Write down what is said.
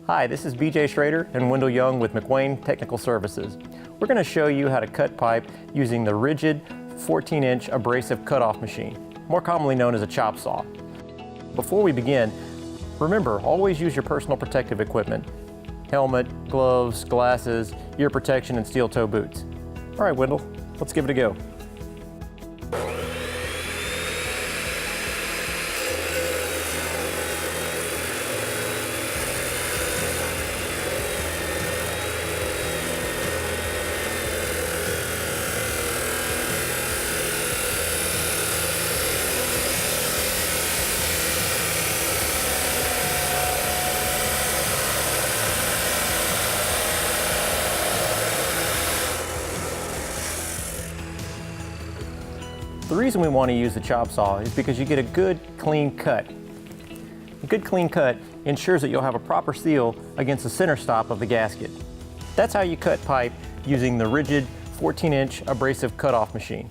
Hi, this is BJ Schrader and Wendell Young with McWane Technical Services. We're going to show you how to cut pipe using the rigid 14-inch abrasive cutoff machine, more commonly known as a chop saw. Before we begin, remember, always use your personal protective equipment: helmet, gloves, glasses, ear protection, and steel toe boots. All right, Wendell, let's give it a go. The reason we want to use the chop saw is because you get a good, clean cut. A good, clean cut ensures that you'll have a proper seal against the center stop of the gasket. That's how you cut pipe using the rigid 14-inch abrasive cutoff machine.